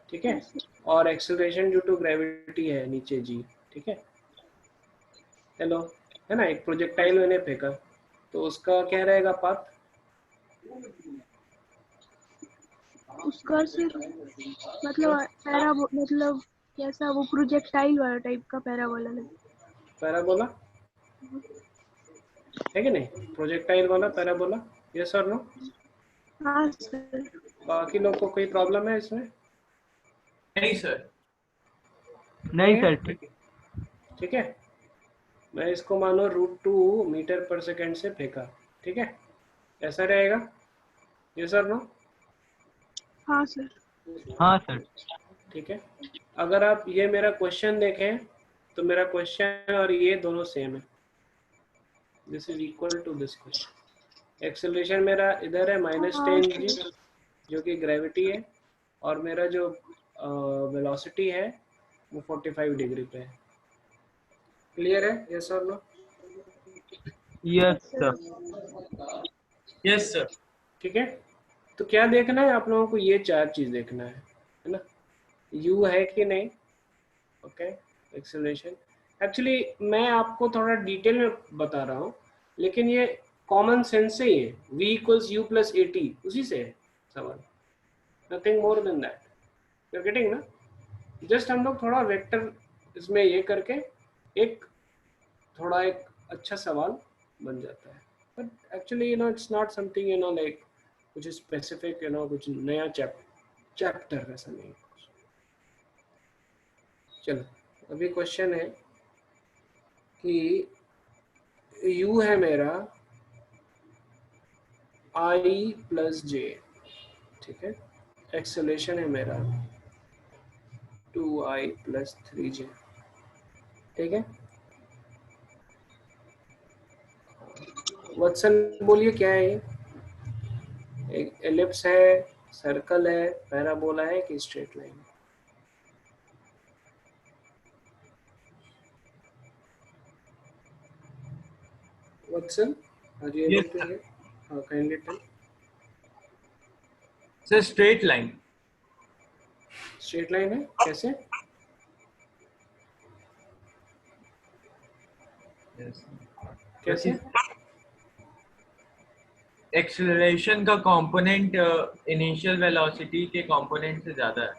ठीक है, और एक्सेलरेशन ड्यू टू ग्रेविटी है नीचे जी, ठीक है? हेलो, है ना, एक प्रोजेक्टाइल मैंने फेंका, तो उसका क्या रहेगा पाथ? उसका सर मतलब कैसा, वो प्रोजेक्टाइल वाला टाइप का पैराबोला है। पैराबोला है कि नहीं? प्रोजेक्टाइल वाला पैराबोला, यस और नो? हाँ सर। बाकी लोग को कोई प्रॉब्लम है इसमें? नहीं सर। नहीं सर, ठीक। ठीक है, मैं इसको मानो √2 मीटर पर सेकेंड से फेंका, ठीक है? ऐसा रहेगा, यस और नो? हाँ सर। हाँ सर। ठीक है, अगर आप ये मेरा क्वेश्चन देखें तो मेरा क्वेश्चन और ये दोनों सेम है, this is equal to this question. Acceleration मेरा इधर है -10g जो कि ग्रेविटी है, और मेरा जो वेलोसिटी है वो 45 डिग्री पे है। क्लियर है, यस और no? Yes sir. Yes sir. ठीक है, तो क्या देखना है आप लोगों को? ये 4 चीज देखना है ना? u है कि नहीं. Okay, acceleration. एक्चुअली मैं आपको थोड़ा डिटेल में बता रहा हूँ, लेकिन ये कॉमन सेंस से ही है. v equals u plus a t, उसी से है सवाल, nothing more than that. You are getting ना. जस्ट हम लोग थोड़ा वेक्टर इसमें ये करके एक थोड़ा एक अच्छा सवाल बन जाता है. But actually you know it's not something you know like कुछ स्पेसिफिक यू नो कुछ नया चैप्टर ऐसा नहीं. चलो, अभी क्वेश्चन है कि u है मेरा i प्लस जे, ठीक है. एक्सेलरेशन है मेरा 2i प्लस 3j, ठीक है. वत्सन बोलिए क्या है ये? एक एलिप्स है, सर्कल है, पैराबोला है कि straight line? Vatsan, are you able to hear? हां, kindly tell. Sir straight line. Straight line है कैसे? कैसे? एक्सेलरेशन का कंपोनेंट इनिशियल वेलोसिटी के कंपोनेंट से ज्यादा है.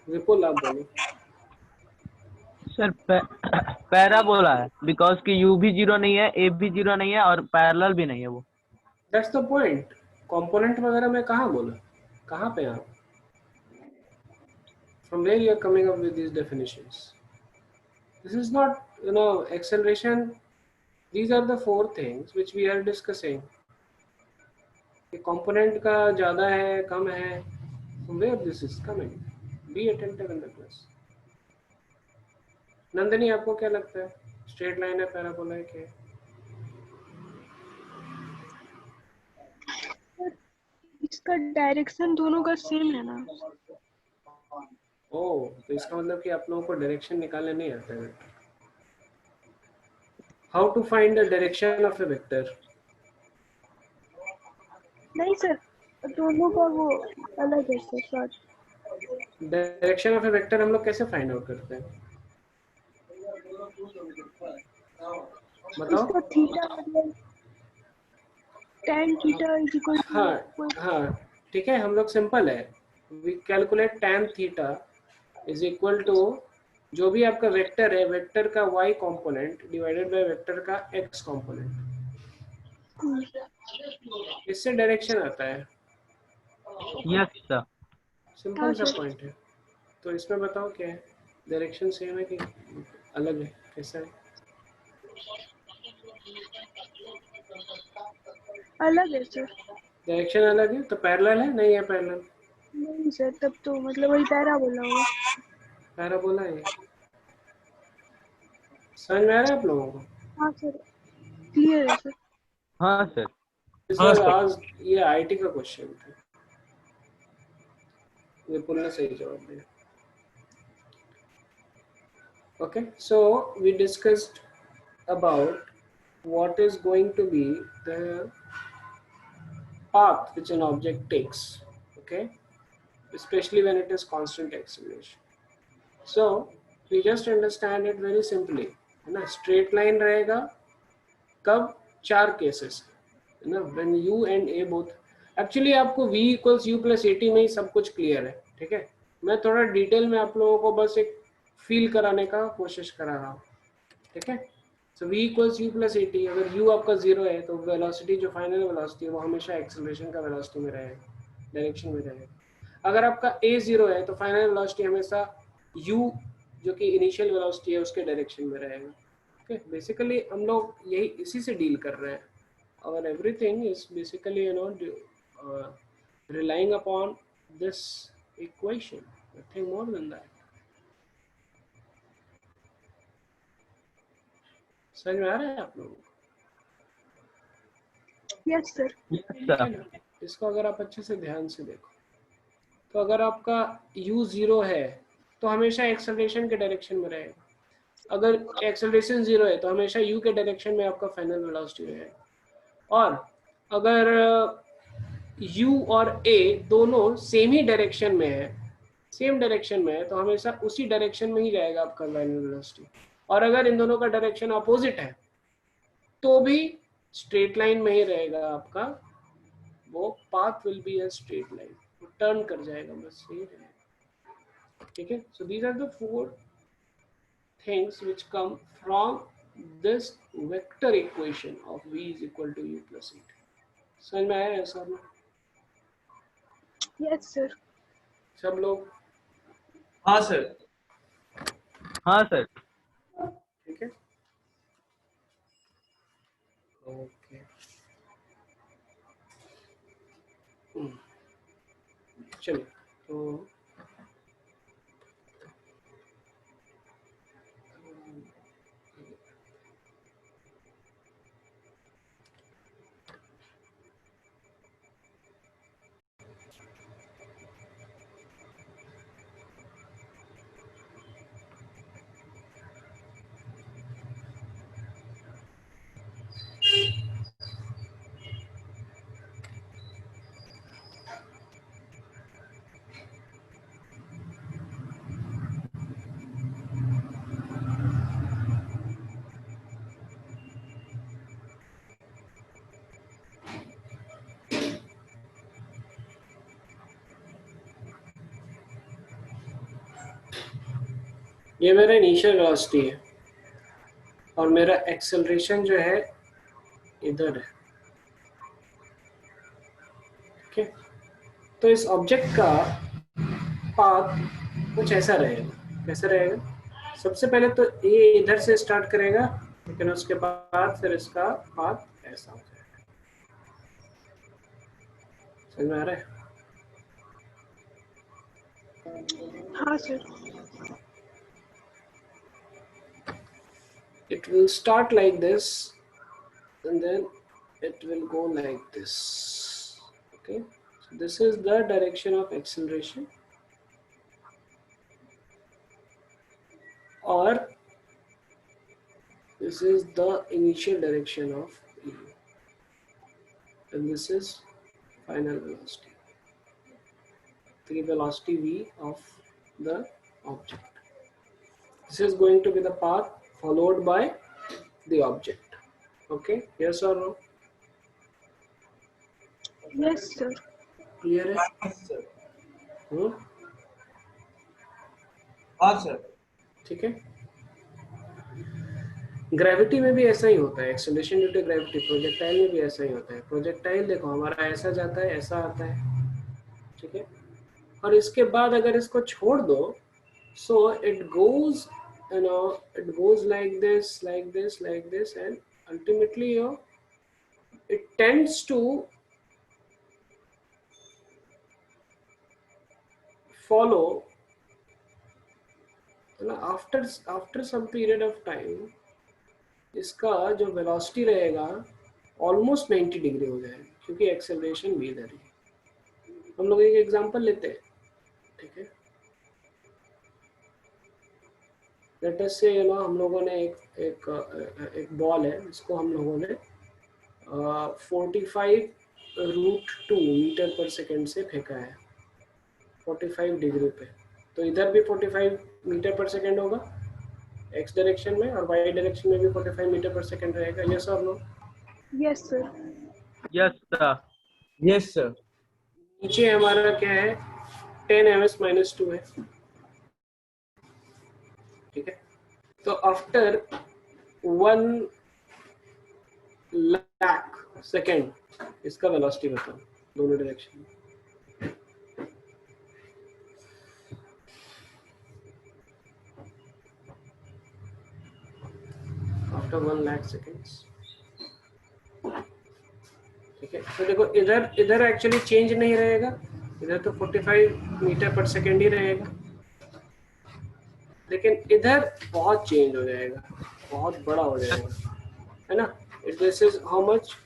विपुल आप बोलो. सर पैराबोला है, बिकॉज कि u भी 0 नहीं है, a भी 0 नहीं है और पैरेलल भी नहीं है वो. That's the point. कंपोनेंट वगैरह मैं कहाँ बोला? कहाँ पे आप? From where you are coming up with these definitions? This is not, you know, acceleration. These are the four things which we are discussing. The component का ज़्यादा है, कम है. From where this is coming? Be attentive in the class. Nandini, आपको क्या लगता है? स्ट्रेट लाइन है, पैराबोला है, क्या है? इसका डायरेक्शन दोनों का सेम है ना. ओह, तो इसका मतलब कि आप लोगों को डायरेक्शन निकालने नहीं आता है. How to find the direction of a vector? नहीं सर, दोनों का वो अलग है sir. Sorry. Direction of a vector हम लोग कैसे फाइंड आउट करते हैं? बताओ. इसका थीटा मतलब tan थीटा इज इक्वल हाँ हाँ, ठीक है. हम लोग सिंपल है, we calculate tan theta is equal to जो भी आपका वेक्टर है, वेक्टर का y component divided by vector का x कंपोनेंट. इससे डायरेक्शन आता है. Yes sir. सिंपल सा पॉइंट है. तो इसमें बताओ क्या है? डायरेक्शन सेम है कि अलग है, कैसा है? अलग है सर. डायरेक्शन अलग है तो पैरेलल है, नहीं है पैरेलल? नहीं सर, तब तो मतलब वही पैराबोला होगा. पैराबोला है. समझ में आ रहा है आप लोगों को? हाँ सर, क्लियर है सर. हाँ सर. इस बार आज ये आईटी का क्वेश्चन था. विपुल ने सही जवाब दिया. Okay, so we discussed about what is going to be the path which an object takes, okay, especially when it is constant acceleration. So we just understand it very simply, है ना. स्ट्रेट लाइन रहेगा कब? 4 केसेस है ना, when u and a both. Actually आपको v equals u plus a T में ही सब कुछ क्लियर है, ठीक है. मैं थोड़ा डिटेल में आप लोगों को बस एक फील कराने का कोशिश करा रहा हूँ, ठीक है. सो v equals u plus a T. अगर u आपका 0 है तो वेलोसिटी जो फाइनल वेलोसिटी है वो हमेशा एक्सेलरेशन का वेलोसिटी में रहेगा, डायरेक्शन में रहेगा. अगर आपका a 0 है तो फाइनल वेलोसिटी हमेशा u जो कि इनिशियल वेलोसिटी है उसके डायरेक्शन में रहेगा. ओके, बेसिकली हम लोग यही इसी से डील कर रहे हैं. और everything is basically you know relying upon this equation, nothing more than that. समझ में आ रहा है आप लोगों को? Yes sir. सर. इसको अगर आप अच्छे से ध्यान से देखो तो अगर आपका u 0 है तो हमेशा एक्सेलरेशन के डायरेक्शन में रहेगा. अगर एक्सेलरेशन 0 है तो हमेशा u के डायरेक्शन में आपका फाइनल वेलोसिटी रहेगा. और अगर u और a दोनों सेम ही डायरेक्शन में है, सेम डायरेक्शन में है, तो हमेशा उसी डायरेक्शन में ही जाएगा आपका लाइनर वेलोसिटी। और अगर इन दोनों का डायरेक्शन अपोजिट है तो भी स्ट्रेट लाइन में ही रहेगा आपका, वो path will be a straight line, turn कर जाएगा, बस यही रहेगा। ठीक है, so these are the 4 things which come from this vector equation of v is equal to u plus 8। समझ में आया ऐसा ना Yes, sir. सब लोग? हाँ सर। हाँ सर। ठीक है, ओके। चलिए, तो ये मेरा इनिशियल वेलोसिटी है और मेरा एक्सेलरेशन जो है इधर है। ठीक है, तो इस ऑब्जेक्ट का पाथ कुछ ऐसा रहेगा। कैसा रहेगा? सबसे पहले तो ये इधर से स्टार्ट करेगा, लेकिन उसके बाद फिर इसका पाथ ऐसा हो जाएगा। समझ में आ रहा है? हाँ sir. It will start like this and then it will go like this. Okay, so this is the direction of acceleration, or this is the initial direction of u, and this is final velocity, the velocity v of the object. This is going to be the path followed by the object. Okay, yes or no? Yes, sir. Clear है? हाँ सर। ठीक है, ग्रेविटी में भी ऐसा ही होता है, acceleration due to gravity. Projectile में भी ऐसा ही होता है। प्रोजेक्टाइल देखो हमारा ऐसा जाता है, ऐसा आता है, ठीक है, और इसके बाद अगर इसको छोड़ दो, so it goes, you know, it goes like this, like this, like this, and ultimately it tends to follow, after some period of time इसका जो वेलोसिटी रहेगा ऑलमोस्ट 90 डिग्री हो जाएगा, क्योंकि एक्सेलरेशन भी इधर है। हम लोग एक एग्जांपल लेते हैं, ठीक है। लेट अस से हम लोगों ने एक बॉल है, इसको हम लोगों ने 45√2 मीटर पर सेकेंड से फेंका है 45 डिग्री पे, तो इधर भी 45 मीटर पर सेकेंड होगा एक्स डायरेक्शन में, और वाई डायरेक्शन में भी 45 मीटर पर सेकेंड रहेगा। यस और no? Yes, sir. Yes sir. Yes sir. नीचे हमारा क्या है, 10 ms-2 है, ठीक है। तो आफ्टर 1 लाख सेकेंड इसका वेलोसिटी बताओ दोनों डायरेक्शन में। आफ्टर 1 लाख सेकेंड्स, ठीक है। तो देखो इधर एक्चुअली चेंज नहीं रहेगा, इधर तो 45 मीटर पर सेकेंड ही रहेगा, लेकिन इधर बहुत चेंज हो जाएगा, बहुत बड़ा हो जाएगा, है ना। This is how much,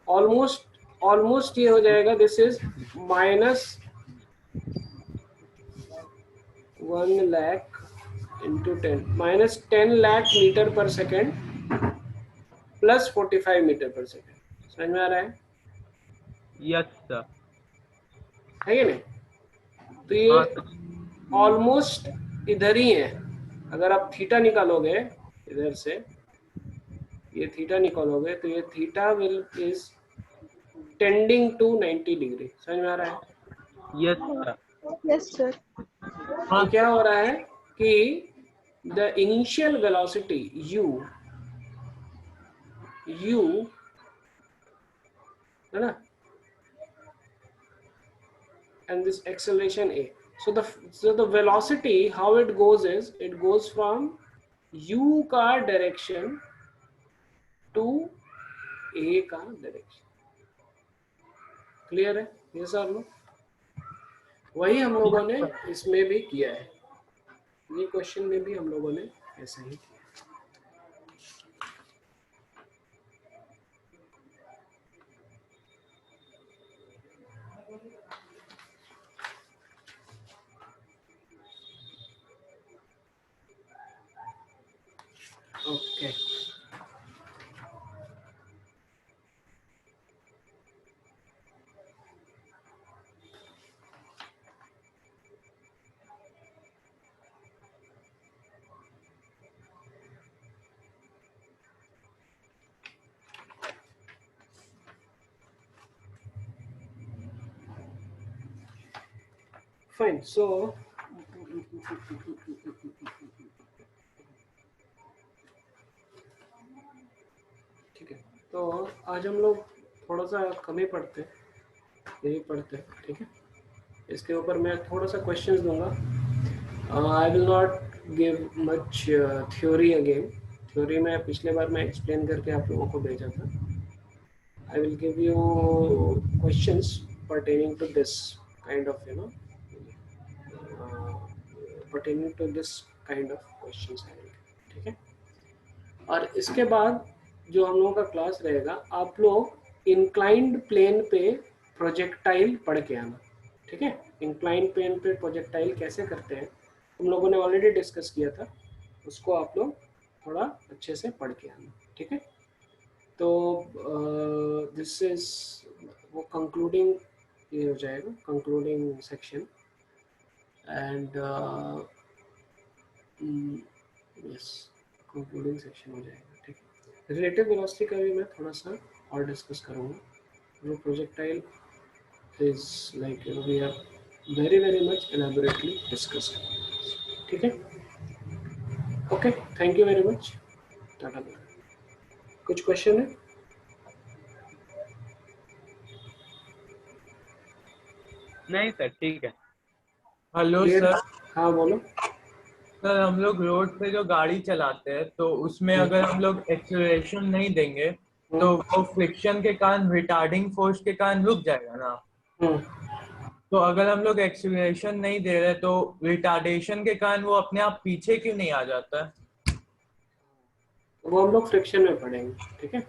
almost ये हो जाएगा, this is -1 lakh into 10, -10 lakh metre per second plus 45 metre per second. समझ में आ रहा है? Yes sir. है कि नहीं? तो ये हाँ सर। ऑलमोस्ट इधर ही है। अगर आप थीटा निकालोगे इधर से, ये थीटा निकालोगे तो ये theta will is tending to 90 degree. समझ में आ रहा है? Yes sir. Yes sir. हाँ तो क्या हो रहा है कि द इनिशियल वेलोसिटी u है ना, and this acceleration a. So the velocity how it goes is it goes from u का direction to a का direction. क्लियर है? ये सर लो, वही हम लोगों ने इसमें भी किया है, ये क्वेश्चन में भी हम लोगों ने ऐसा ही किया। Okay fine. सो ठीक है, तो आज हम लोग थोड़ा सा कम ही पढ़ते हैं, यही पढ़ते हैं, ठीक है। इसके ऊपर मैं थोड़ा सा क्वेश्चंस दूंगा। I will not give much theory again. Theory में पिछले बार मैं एक्सप्लेन करके आप लोगों को भेजा था। I will give you questions pertaining to this kind of pertaining to this kind of questions आएंगे, ठीक है। और इसके बाद जो हम लोगों का क्लास रहेगा, आप लोग इंक्लाइंड प्लेन पे प्रोजेक्टाइल पढ़ के आना, ठीक है। इंक्लाइंड प्लेन पे प्रोजेक्टाइल कैसे करते हैं हम लोगों ने ऑलरेडी डिस्कस किया था, उसको आप लोग थोड़ा अच्छे से पढ़ के आना, ठीक है। तो दिस इज वो कंक्लूडिंग, ये हो जाएगा concluding section. And yes, concluding section हो जाएगा, ठीक है। रिलेटिव वेलोसिटी का भी मैं थोड़ा सा और डिस्कस करूँगा। जो projectile is like we have very much elaborately discussed, ठीक है। Okay, thank you very much, tata. कुछ क्वेश्चन है? नहीं सर, ठीक है। Hello clear? सर। हाँ बोलो। सर हम लोग रोड पे जो गाड़ी चलाते हैं तो उसमें अगर हम लोग एक्सीलरेशन नहीं देंगे तो वो फ्रिक्शन के कारण, रिटार्डिंग फोर्स के कारण रुक जाएगा ना। तो अगर हम लोग एक्सीलरेशन नहीं दे रहे तो रिटार्डेशन के कारण वो अपने आप पीछे क्यों नहीं आ जाता है? वो हम लोग फ्रिक्शन में पढ़ेंगे, ठीक है।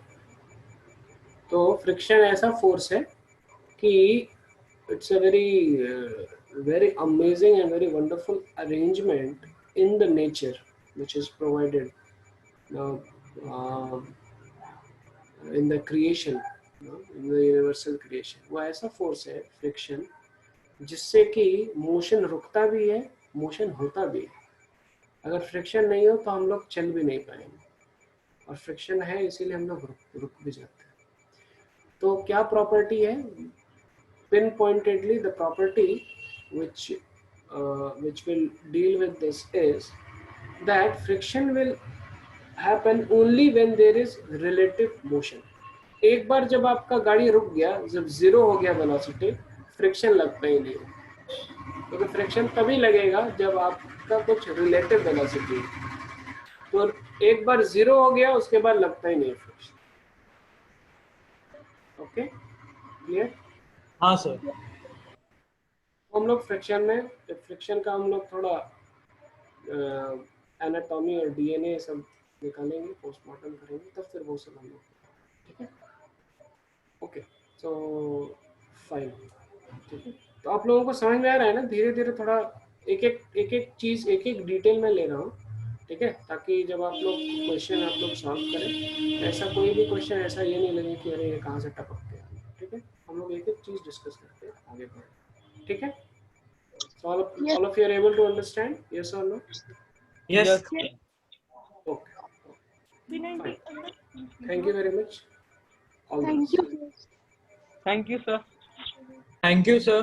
तो फ्रिक्शन ऐसा फोर्स है कि it's a very amazing and very wonderful arrangement in the nature which is provided in the creation, in the universal creation। वो ऐसा फोर्स है फ्रिक्शन जिससे कि मोशन रुकता भी है, मोशन होता भी है। अगर फ्रिक्शन नहीं हो तो हम लोग चल भी नहीं पाएंगे, और फ्रिक्शन है इसीलिए हम लोग रुक भी जाते हैं। तो क्या प्रॉपर्टी है? Pin pointedly the property which will deal with this is that friction will happen only when there is relative motion। एक बार जब आपका गाड़ी रुक गया, जब जीरो हो गया वेलोसिटी, फ्रिक्शन लगता ही नहीं है, क्योंकि तो फ्रिक्शन तभी लगेगा जब आपका कुछ रिलेटिव वेलोसिटी है। तो एक बार जीरो हो गया उसके बाद लगता ही नहीं फ्रिक्शन। Okay, clear? हाँ सर। हम लोग फ्रिक्शन में, फ्रिक्शन का हम लोग थोड़ा एनाटॉमी और डीएनए सब निकालेंगे, पोस्टमार्टम करेंगे, तब फिर वो सब हम लोग, ठीक है। ओके, तो फाइन, ठीक है। तो आप लोगों को समझ में आ रहा है ना? धीरे धीरे थोड़ा एक एक चीज़, एक एक डिटेल में ले रहा हूँ, ठीक है, ताकि जब आप लोग क्वेश्चन आप लोग सॉल्व करें, ऐसा कोई भी क्वेश्चन ऐसा ये नहीं लगे कि अरे ये कहाँ से टपक गया, ठीक है। हम लोग एक एक चीज़ डिस्कस करते हैं, आगे बढ़े, ठीक है? So Yes. all of you are able to understand? Yes or no? Yes. Yes. Okay. Fine. Thank you very much. All the Thank best. you. Thank you, sir. Thank you, sir.